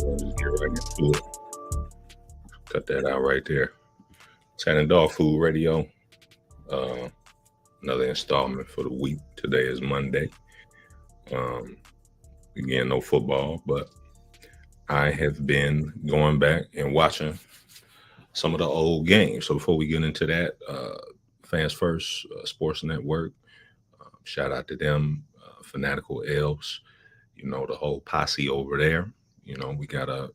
We'll just get right into it. Cut that out right there. It's Dawg Food Radio. Uh, Another installment for the week. Today is Monday. Um, Again, no football, but I have been going back and watching some of the old games. So before we get into that, Fans First Sports Network, shout out to them, Fanatical Elves, the whole posse over there. We got a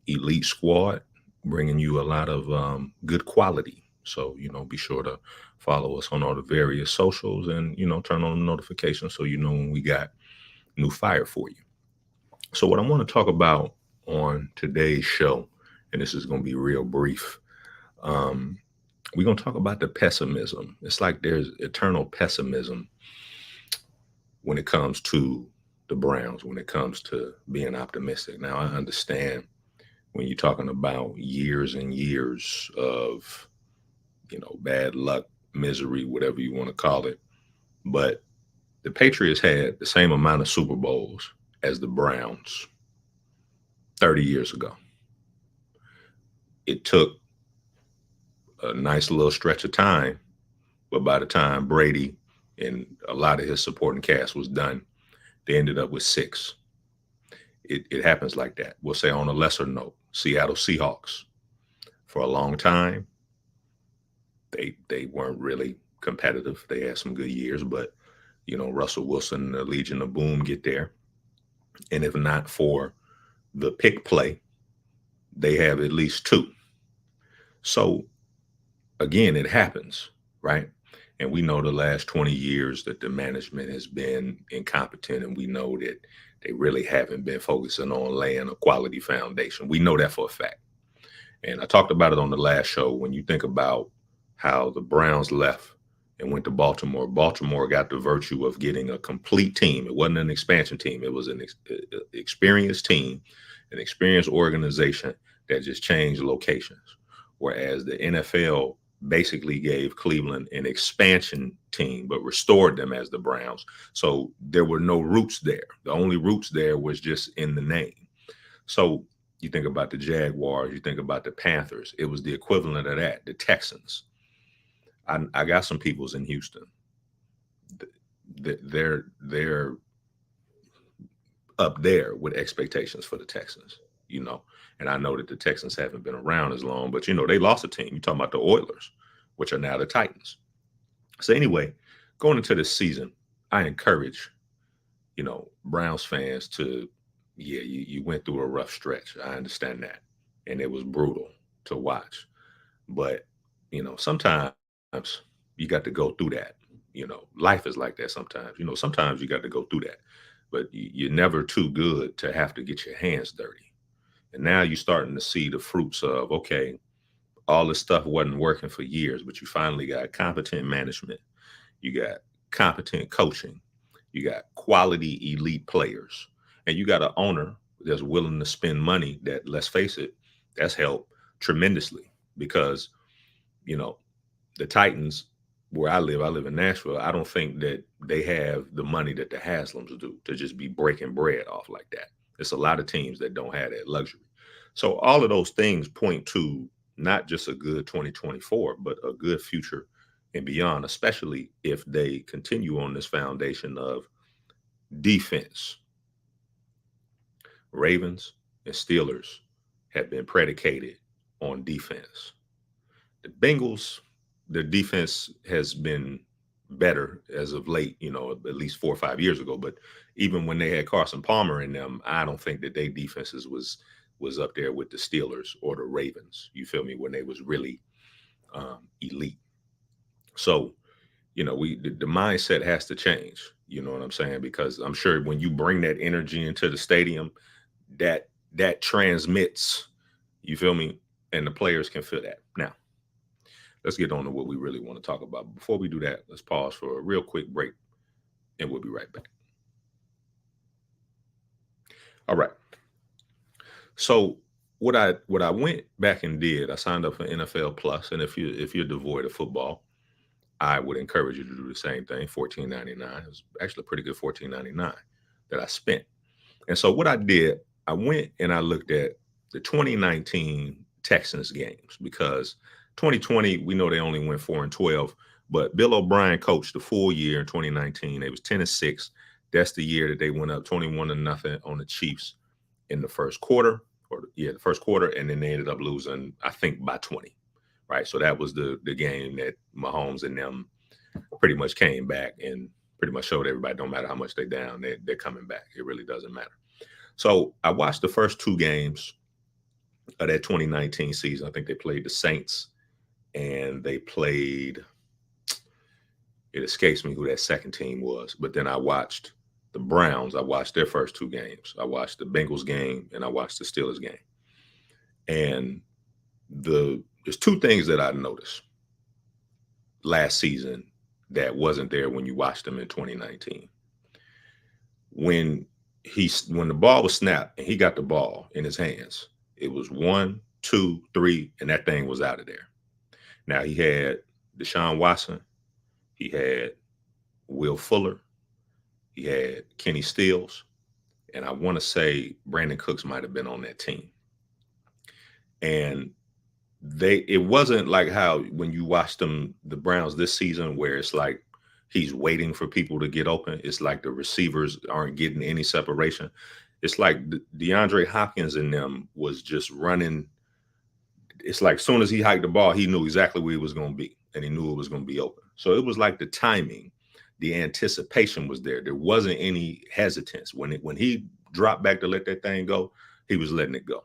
elite squad bringing you a lot of good quality. So, be sure to follow us on all the various socials and, turn on the notifications so you know when we got new fire for you. So, what I want to talk about on today's show, and this is going to be real brief, um, we're going to talk about the pessimism. It's like there's eternal pessimism when it comes to the Browns, when it comes to being optimistic. Now, I understand when you're talking about years and years of, bad luck, misery, whatever you want to call it. But the Patriots had the same amount of Super Bowls as the Browns 30 years ago. It took a nice little stretch of time, but by the time Brady and a lot of his supporting cast was done, they ended up with 6. It happens like that. We'll say on a lesser note, Seattle Seahawks. For a long time, they weren't really competitive. They had some good years, but Russell Wilson and the Legion of Boom get there. And if not for the pick play, they have at least 2. So again, it happens, right? And we know the last 20 years that the management has been incompetent, and we know that they really haven't been focusing on laying a quality foundation. We know that for a fact. And I talked about it on the last show. When you think about how the Browns left and went to Baltimore, Baltimore got the virtue of getting a complete team. It wasn't an expansion team. It was an experienced team, an experienced organization that just changed locations. Whereas the NFL basically gave Cleveland an expansion team, but restored them as the Browns. So there were no roots there. The only roots there was just in the name. So you think about the Jaguars, you think about the Panthers. It was the equivalent of that, the Texans. I got some peoples in Houston. They're up there with expectations for the Texans, And I know that the Texans haven't been around as long, but, they lost a team. You're talking about the Oilers, which are now the Titans. So anyway, going into this season, I encourage, Browns fans to, you went through a rough stretch. I understand that. And it was brutal to watch. But, sometimes you got to go through that. Life is like that sometimes. Sometimes you got to go through that. But you're never too good to have to get your hands dirty. And now you're starting to see the fruits of, okay, all this stuff wasn't working for years, but you finally got competent management. You got competent coaching. You got quality elite players. And you got an owner that's willing to spend money that, let's face it, that's helped tremendously because, the Titans, where I live in Nashville, I don't think that they have the money that the Haslams do to just be breaking bread off like that. It's a lot of teams that don't have that luxury. So all of those things point to not just a good 2024, but a good future and beyond, especially if they continue on this foundation of defense. Ravens and Steelers have been predicated on defense. The Bengals, their defense has been better as of late, at least 4 or 5 years ago. But even when they had Carson Palmer in them, I don't think that their defenses was up there with the Steelers or the Ravens. You feel me? When they was really elite. So, the mindset has to change. You know what I'm saying? Because I'm sure when you bring that energy into the stadium, that transmits. You feel me? And the players can feel that. Now, let's get on to what we really want to talk about. Before we do that, let's pause for a real quick break, and we'll be right back. All right. So what I went back and did, I signed up for NFL Plus, and if you're devoid of football, I would encourage you to do the same thing. $14.99. It was actually a pretty good $14.99 that I spent. And so what I did, I went and I looked at the 2019 Texans games because 2020, we know they only went 4-12, but Bill O'Brien coached the full year in 2019. They was 10-6. That's the year that they went up 21-0 on the Chiefs in the first quarter, the first quarter, and then they ended up losing, I think, by 20. Right. So that was the game that Mahomes and them pretty much came back and pretty much showed everybody, no matter how much they're down, they're coming back. It really doesn't matter. So I watched the first two games of that 2019 season. I think they played the Saints and they played, it escapes me who that second team was, but then I watched the Browns. I watched their first two games. I watched the Bengals game and I watched the Steelers game. And there's two things that I noticed last season that wasn't there when you watched them in 2019. When the ball was snapped and he got the ball in his hands, it was 1, 2, 3, and that thing was out of there. Now he had Deshaun Watson, he had Will Fuller, he had Kenny Stills, and I want to say Brandon Cooks might have been on that team. And it wasn't like how when you watch them, the Browns this season, where it's like he's waiting for people to get open. It's like the receivers aren't getting any separation. It's like DeAndre Hopkins and them was just running. It's like as soon as he hiked the ball, he knew exactly where he was going to be, and he knew it was going to be open. So it was like the timing, the anticipation was there. There wasn't any hesitance. When he dropped back to let that thing go, he was letting it go.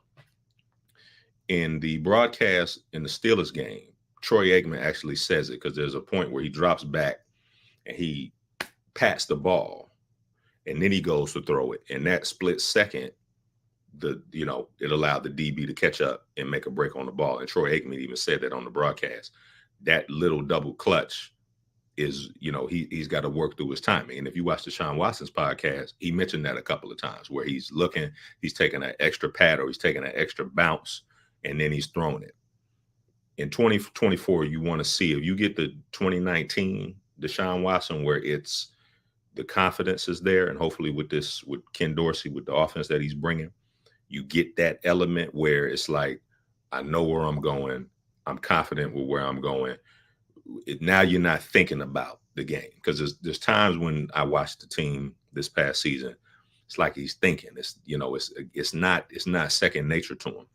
In the broadcast in the Steelers game, Troy Aikman actually says it because there's a point where he drops back and he pats the ball and then he goes to throw it. In that split second, it allowed the DB to catch up and make a break on the ball. And Troy Aikman even said that on the broadcast. That little double clutch is, he's got to work through his timing. And if you watch the Deshaun Watson's podcast, he mentioned that a couple of times where he's taking an extra pat or he's taking an extra bounce and then he's throwing it. In 2024, you want to see if you get the 2019 Deshaun Watson where it's the confidence is there, and hopefully with Ken Dorsey, with the offense that he's bringing, you get that element where it's like, I know where I'm going. I'm confident with where I'm going. Now you're not thinking about the game, because there's times when I watched the team this past season, it's like he's thinking. It's not second nature to him.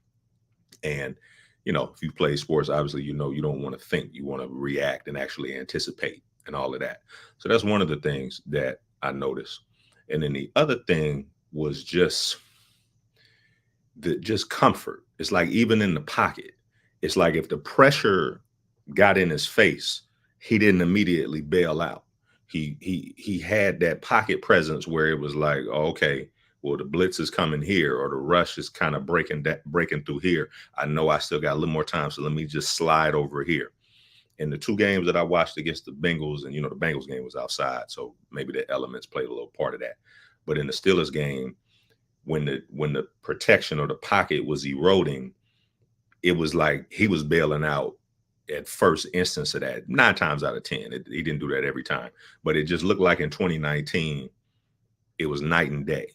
And, if you play sports, obviously, you don't want to think, you want to react and actually anticipate and all of that. So that's one of the things that I noticed. And then the other thing was just comfort. It's like even in the pocket, it's like if the pressure got in his face, he didn't immediately bail out. He had that pocket presence where it was like, oh, okay, well, the blitz is coming here or the rush is kind of breaking through here. I know I still got a little more time, so let me just slide over here. In the two games that I watched against the Bengals, and the Bengals game was outside, so maybe the elements played a little part of that. But in the Steelers game, when the protection or the pocket was eroding, it was like he was bailing out at first instance of that. 9 times out of 10, he didn't do that every time, but it just looked like in 2019, it was night and day.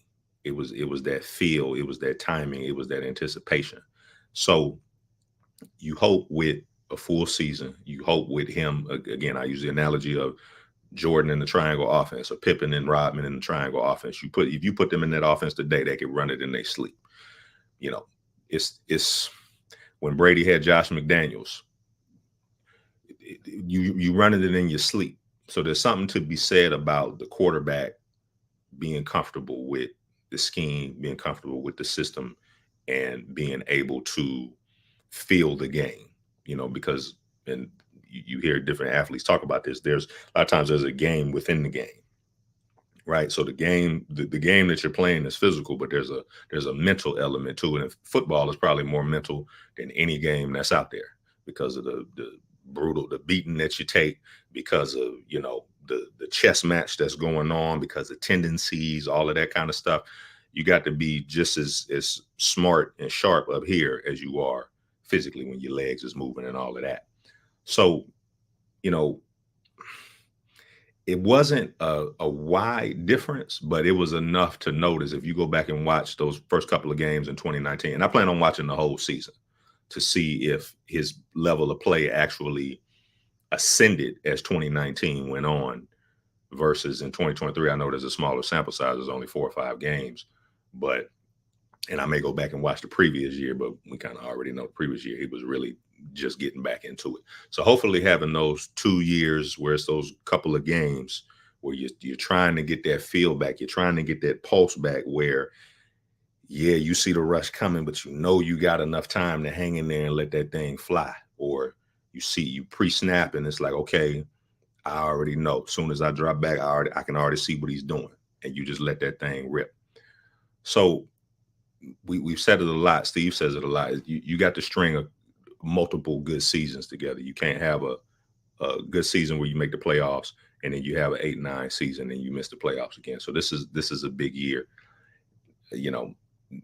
It was that feel, it was that timing, it was that anticipation. So you hope with a full season, you hope with him, again, I use the analogy of Jordan in the triangle offense or Pippen and Rodman in the triangle offense. If you put them in that offense today, they could run it in their sleep. It's when Brady had Josh McDaniels, you running it in your sleep. So there's something to be said about the quarterback being comfortable with the scheme, being comfortable with the system, and being able to feel the game, because, and you hear different athletes talk about this, there's a lot of times there's a game within the game, right? So the game that you're playing is physical, but there's a mental element to it. And football is probably more mental than any game that's out there because of the beating that you take, because of, the chess match that's going on, because of tendencies, all of that kind of stuff. You got to be just as smart and sharp up here as you are physically when your legs is moving and all of that. So, it wasn't a wide difference, but it was enough to notice if you go back and watch those first couple of games in 2019. And I plan on watching the whole season to see if his level of play actually ascended as 2019 went on versus in 2023. I know there's a smaller sample size, there's only 4 or 5 games, but and I may go back and watch the previous year, but we kind of already know the previous year he was really just getting back into it. So hopefully having those 2 years where it's those couple of games where you're trying to get that feel back, you're trying to get that pulse back where, yeah, you see the rush coming, but you know you got enough time to hang in there and let that thing fly. Or you pre-snap and it's like, okay, I already know. As soon as I drop back, I can already see what he's doing. And you just let that thing rip. So we've said it a lot. Steve says it a lot. You got to string multiple good seasons together. You can't have a good season where you make the playoffs and then you have an 8-9 season and you miss the playoffs again. So this is a big year. You know,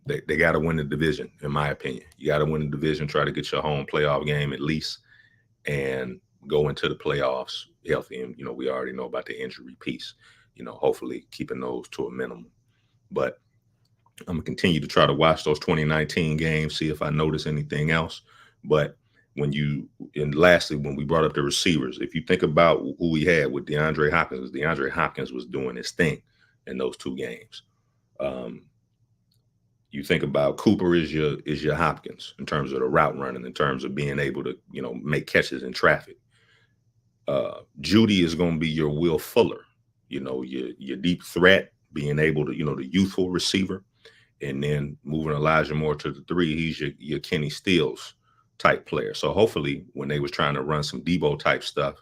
they got to win the division, in my opinion. You got to win the division, try to get your home playoff game at least, and go into the playoffs healthy. And, we already know about the injury piece, hopefully keeping those to a minimum. But I'm going to continue to try to watch those 2019 games, see if I notice anything else. But lastly, when we brought up the receivers, if you think about who we had with DeAndre Hopkins was doing his thing in those 2 games. You think about Cooper is your Hopkins in terms of the route running, in terms of being able to, make catches in traffic. Judy is going to be your Will Fuller, your deep threat, being able to, the youthful receiver. And then moving Elijah Moore to the 3, he's your Kenny Stills type player. So hopefully when they was trying to run some Debo type stuff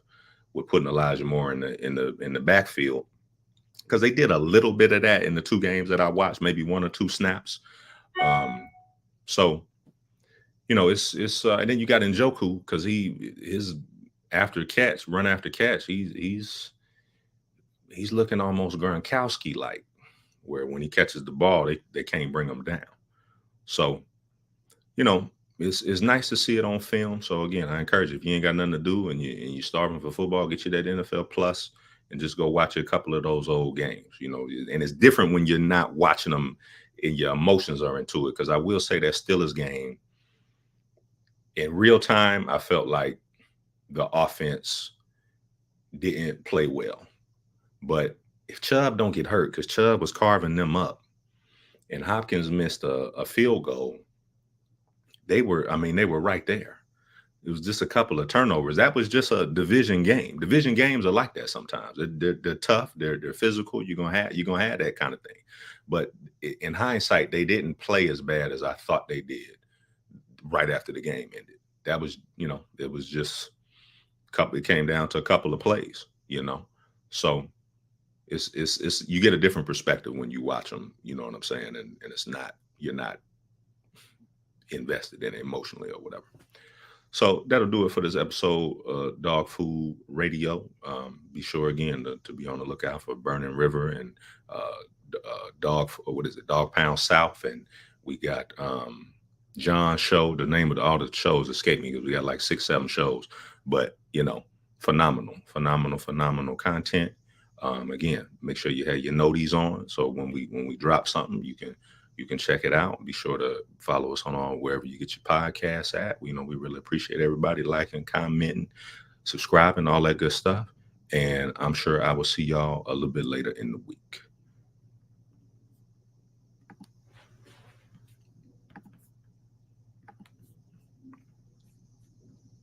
with putting Elijah Moore in the backfield, because they did a little bit of that in the 2 games that I watched, maybe 1 or 2 snaps. So, it's and then you got Njoku, because his run after catch, he's looking almost Gronkowski like, where when he catches the ball, they can't bring him down. So, it's nice to see it on film. So again, I encourage you, if you ain't got nothing to do and you're starving for football, get you that NFL Plus and just go watch a couple of those old games, and it's different when you're not watching them and your emotions are into it. Because I will say that Steelers game, in real time, I felt like the offense didn't play well. But if Chubb don't get hurt, because Chubb was carving them up and Hopkins missed a field goal, they were right there. It was just a couple of turnovers. That was just a division game. Division games are like that sometimes. They're tough. They're physical. You're gonna have that kind of thing. But in hindsight, they didn't play as bad as I thought they did right after the game ended. That was, it was just it came down to a couple of plays, So it's you get a different perspective when you watch them, you know what I'm saying? And you're not invested in it emotionally or whatever. So that'll do it for this episode of Dawg Food Radio. Be sure again to be on the lookout for Burning River and Dog Pound South, and we got John's show. The name of all the shows escaped me because we got like 6-7 shows, but phenomenal content. Again, make sure you have your noties on, so when we drop something, you can check it out. Be sure to follow us on wherever you get your podcasts at. We really appreciate everybody liking, commenting, subscribing, all that good stuff. And I'm sure I will see y'all a little bit later in the week.